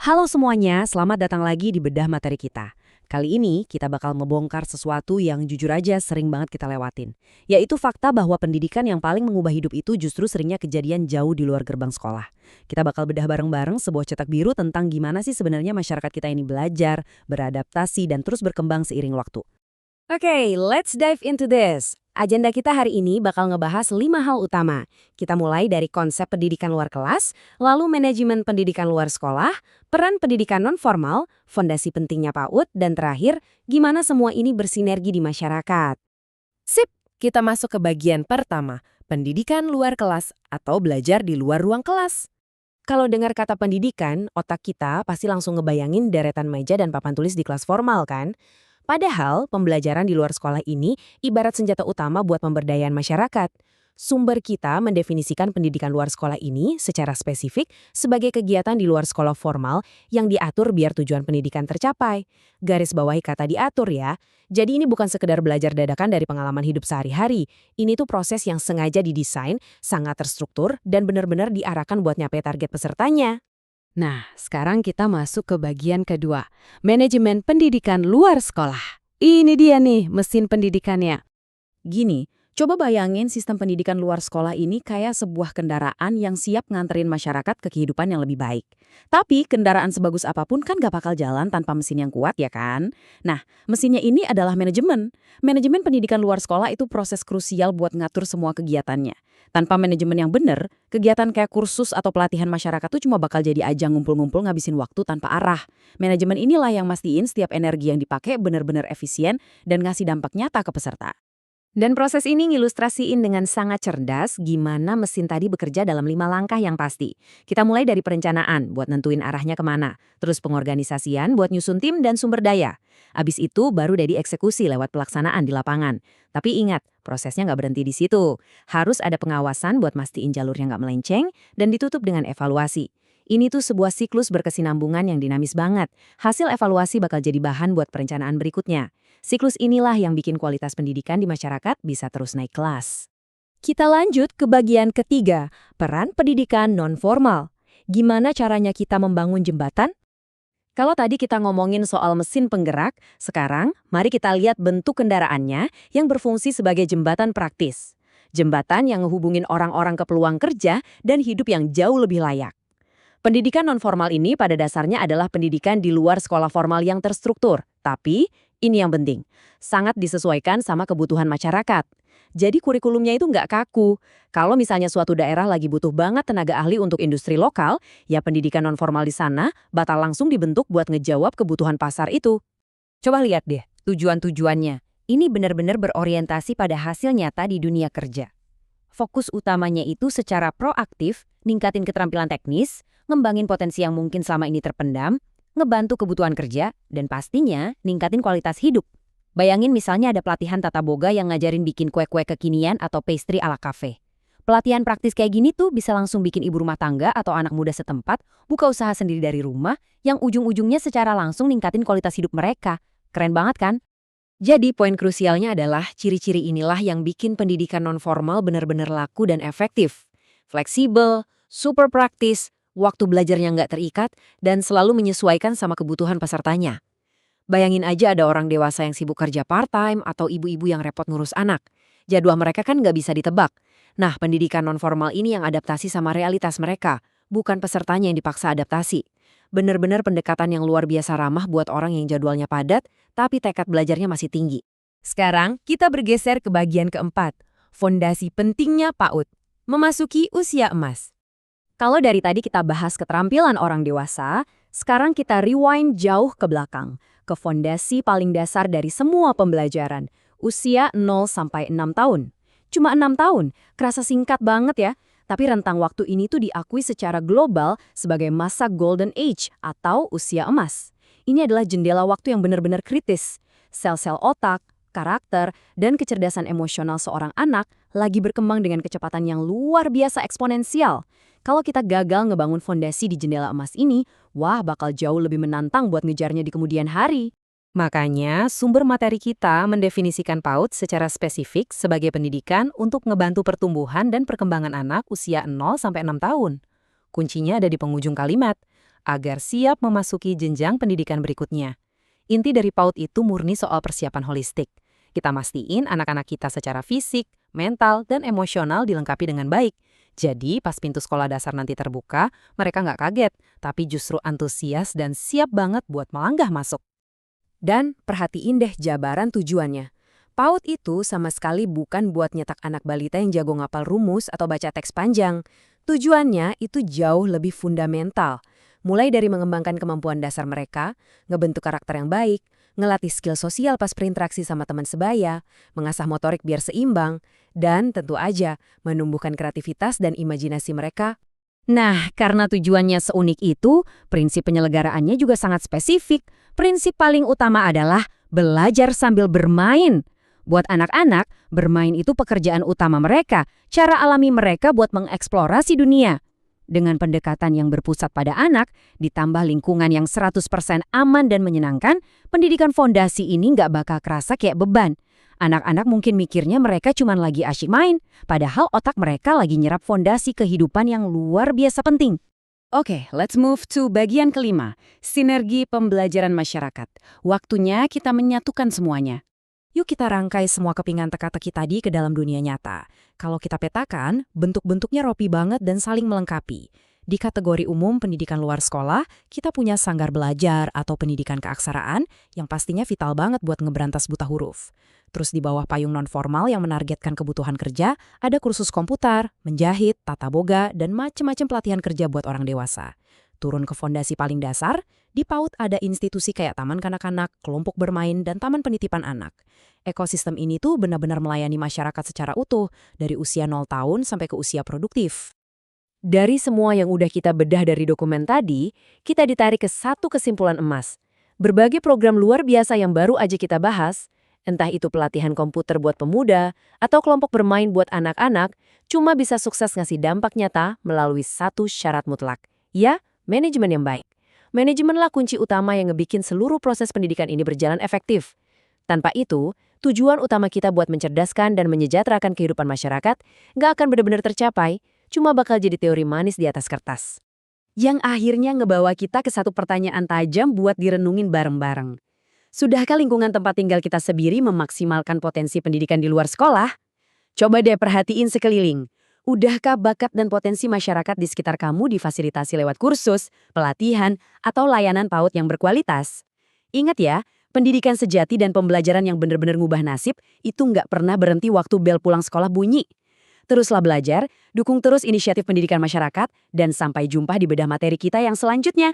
Halo semuanya, selamat datang lagi di bedah materi kita. Kali ini kita bakal ngebongkar sesuatu yang jujur aja sering banget kita lewatin. Yaitu fakta bahwa pendidikan yang paling mengubah hidup itu justru seringnya kejadian jauh di luar gerbang sekolah. Kita bakal bedah bareng-bareng sebuah cetak biru tentang gimana sih sebenarnya masyarakat kita ini belajar, beradaptasi, dan terus berkembang seiring waktu. Oke, let's dive into this. Agenda kita hari ini bakal ngebahas 5 hal utama. Kita mulai dari konsep pendidikan luar kelas, lalu manajemen pendidikan luar sekolah, peran pendidikan non-formal, fondasi pentingnya PAUD, dan terakhir, gimana semua ini bersinergi di masyarakat. Sip, kita masuk ke bagian pertama, pendidikan luar kelas atau belajar di luar ruang kelas. Kalau dengar kata pendidikan, otak kita pasti langsung ngebayangin deretan meja dan papan tulis di kelas formal kan? Padahal, pembelajaran di luar sekolah ini ibarat senjata utama buat pemberdayaan masyarakat. Sumber kita mendefinisikan pendidikan luar sekolah ini secara spesifik sebagai kegiatan di luar sekolah formal yang diatur biar tujuan pendidikan tercapai. Garis bawahi kata diatur ya. Jadi ini bukan sekedar belajar dadakan dari pengalaman hidup sehari-hari. Ini tuh proses yang sengaja didesain, sangat terstruktur, dan benar-benar diarahkan buat nyampe target pesertanya. Nah, sekarang kita masuk ke bagian kedua, manajemen pendidikan luar sekolah. Ini dia nih mesin pendidikannya. Gini, coba bayangin sistem pendidikan luar sekolah ini kayak sebuah kendaraan yang siap nganterin masyarakat ke kehidupan yang lebih baik. Tapi kendaraan sebagus apapun kan gak bakal jalan tanpa mesin yang kuat ya kan? Nah, mesinnya ini adalah manajemen. Manajemen pendidikan luar sekolah itu proses krusial buat ngatur semua kegiatannya. Tanpa manajemen yang benar, kegiatan kayak kursus atau pelatihan masyarakat tuh cuma bakal jadi ajang ngumpul-ngumpul ngabisin waktu tanpa arah. Manajemen inilah yang mastiin setiap energi yang dipakai benar-benar efisien dan ngasih dampak nyata ke peserta. Dan proses ini ngilustrasiin dengan sangat cerdas gimana mesin tadi bekerja dalam 5 langkah yang pasti. Kita mulai dari perencanaan buat nentuin arahnya kemana, terus pengorganisasian buat nyusun tim dan sumber daya. Abis itu baru deh dieksekusi lewat pelaksanaan di lapangan. Tapi ingat, prosesnya nggak berhenti di situ. Harus ada pengawasan buat mastiin jalurnya nggak melenceng dan ditutup dengan evaluasi. Ini tuh sebuah siklus berkesinambungan yang dinamis banget. Hasil evaluasi bakal jadi bahan buat perencanaan berikutnya. Siklus inilah yang bikin kualitas pendidikan di masyarakat bisa terus naik kelas. Kita lanjut ke bagian ketiga, peran pendidikan non-formal. Gimana caranya kita membangun jembatan? Kalau tadi kita ngomongin soal mesin penggerak, sekarang mari kita lihat bentuk kendaraannya yang berfungsi sebagai jembatan praktis. Jembatan yang ngehubungin orang-orang ke peluang kerja dan hidup yang jauh lebih layak. Pendidikan non-formal ini pada dasarnya adalah pendidikan di luar sekolah formal yang terstruktur. Tapi, ini yang penting, sangat disesuaikan sama kebutuhan masyarakat. Jadi kurikulumnya itu nggak kaku. Kalau misalnya suatu daerah lagi butuh banget tenaga ahli untuk industri lokal, ya pendidikan non-formal di sana bakal langsung dibentuk buat ngejawab kebutuhan pasar itu. Coba lihat deh, tujuan-tujuannya. Ini benar-benar berorientasi pada hasil nyata di dunia kerja. Fokus utamanya itu secara proaktif, ningkatin keterampilan teknis, ngembangin potensi yang mungkin selama ini terpendam, ngebantu kebutuhan kerja, dan pastinya ningkatin kualitas hidup. Bayangin misalnya ada pelatihan tata boga yang ngajarin bikin kue-kue kekinian atau pastry ala kafe. Pelatihan praktis kayak gini tuh bisa langsung bikin ibu rumah tangga atau anak muda setempat buka usaha sendiri dari rumah yang ujung-ujungnya secara langsung ningkatin kualitas hidup mereka. Keren banget kan? Jadi poin krusialnya adalah ciri-ciri inilah yang bikin pendidikan non-formal benar-benar laku dan efektif. Fleksibel, super praktis, waktu belajarnya nggak terikat, dan selalu menyesuaikan sama kebutuhan pesertanya. Bayangin aja ada orang dewasa yang sibuk kerja part-time atau ibu-ibu yang repot ngurus anak. Jadwal mereka kan nggak bisa ditebak. Nah, pendidikan non-formal ini yang adaptasi sama realitas mereka, bukan pesertanya yang dipaksa adaptasi. Bener-bener pendekatan yang luar biasa ramah buat orang yang jadwalnya padat, tapi tekad belajarnya masih tinggi. Sekarang, kita bergeser ke bagian keempat, fondasi pentingnya PAUD, memasuki usia emas. Kalau dari tadi kita bahas keterampilan orang dewasa, sekarang kita rewind jauh ke belakang, ke fondasi paling dasar dari semua pembelajaran, usia 0 sampai 6 tahun. Cuma 6 tahun, kerasa singkat banget ya, tapi rentang waktu ini tuh diakui secara global sebagai masa Golden Age atau usia emas. Ini adalah jendela waktu yang benar-benar kritis. Sel-sel otak, karakter, dan kecerdasan emosional seorang anak lagi berkembang dengan kecepatan yang luar biasa eksponensial. Kalau kita gagal ngebangun fondasi di jendela emas ini, wah bakal jauh lebih menantang buat ngejarnya di kemudian hari. Makanya, sumber materi kita mendefinisikan PAUD secara spesifik sebagai pendidikan untuk ngebantu pertumbuhan dan perkembangan anak usia 0 sampai 6 tahun. Kuncinya ada di penghujung kalimat. agar siap memasuki jenjang pendidikan berikutnya. Inti dari PAUD itu murni soal persiapan holistik. Kita mastiin anak-anak kita secara fisik, mental, dan emosional dilengkapi dengan baik. Jadi pas pintu sekolah dasar nanti terbuka, mereka nggak kaget, tapi justru antusias dan siap banget buat melangkah masuk. Dan perhatiin deh jabaran tujuannya. PAUD itu sama sekali bukan buat nyetak anak balita yang jago ngapal rumus atau baca teks panjang. Tujuannya itu jauh lebih fundamental. Mulai dari mengembangkan kemampuan dasar mereka, ngebentuk karakter yang baik, ngelatih skill sosial pas berinteraksi sama teman sebaya, mengasah motorik biar seimbang, dan tentu aja menumbuhkan kreativitas dan imajinasi mereka. Nah, karena tujuannya seunik itu, prinsip penyelenggaraannya juga sangat spesifik. Prinsip paling utama adalah belajar sambil bermain. Buat anak-anak, bermain itu pekerjaan utama mereka, cara alami mereka buat mengeksplorasi dunia. Dengan pendekatan yang berpusat pada anak, ditambah lingkungan yang 100% aman dan menyenangkan, pendidikan fondasi ini nggak bakal kerasa kayak beban. Anak-anak mungkin mikirnya mereka cuma lagi asyik main, padahal otak mereka lagi nyerap fondasi kehidupan yang luar biasa penting. Oke, let's move to bagian kelima, sinergi pembelajaran masyarakat. Waktunya kita menyatukan semuanya. Yuk kita rangkai semua kepingan teka-teki tadi ke dalam dunia nyata. Kalau kita petakan, bentuk-bentuknya rapi banget dan saling melengkapi. Di kategori umum pendidikan luar sekolah, kita punya sanggar belajar atau pendidikan keaksaraan yang pastinya vital banget buat ngeberantas buta huruf. Terus di bawah payung non-formal yang menargetkan kebutuhan kerja, ada kursus komputer, menjahit, tata boga, dan macem-macem pelatihan kerja buat orang dewasa. Turun ke fondasi paling dasar, di PAUD ada institusi kayak taman kanak-kanak, kelompok bermain, dan taman penitipan anak. Ekosistem ini tuh benar-benar melayani masyarakat secara utuh, dari usia 0 tahun sampai ke usia produktif. Dari semua yang udah kita bedah dari dokumen tadi, kita ditarik ke satu kesimpulan emas. Berbagai program luar biasa yang baru aja kita bahas, entah itu pelatihan komputer buat pemuda atau kelompok bermain buat anak-anak, cuma bisa sukses ngasih dampak nyata melalui satu syarat mutlak. Ya, manajemen yang baik. Manajemenlah kunci utama yang ngebikin seluruh proses pendidikan ini berjalan efektif. Tanpa itu, tujuan utama kita buat mencerdaskan dan menyejahterakan kehidupan masyarakat nggak akan benar-benar tercapai, cuma bakal jadi teori manis di atas kertas. Yang akhirnya ngebawa kita ke satu pertanyaan tajam buat direnungin bareng-bareng. Sudahkah lingkungan tempat tinggal kita sendiri memaksimalkan potensi pendidikan di luar sekolah? Coba deh perhatiin sekeliling. Udahkah bakat dan potensi masyarakat di sekitar kamu difasilitasi lewat kursus, pelatihan, atau layanan PAUD yang berkualitas? Ingat ya, pendidikan sejati dan pembelajaran yang benar-benar ngubah nasib itu nggak pernah berhenti waktu bel pulang sekolah bunyi. Teruslah belajar, dukung terus inisiatif pendidikan masyarakat, dan sampai jumpa di bedah materi kita yang selanjutnya.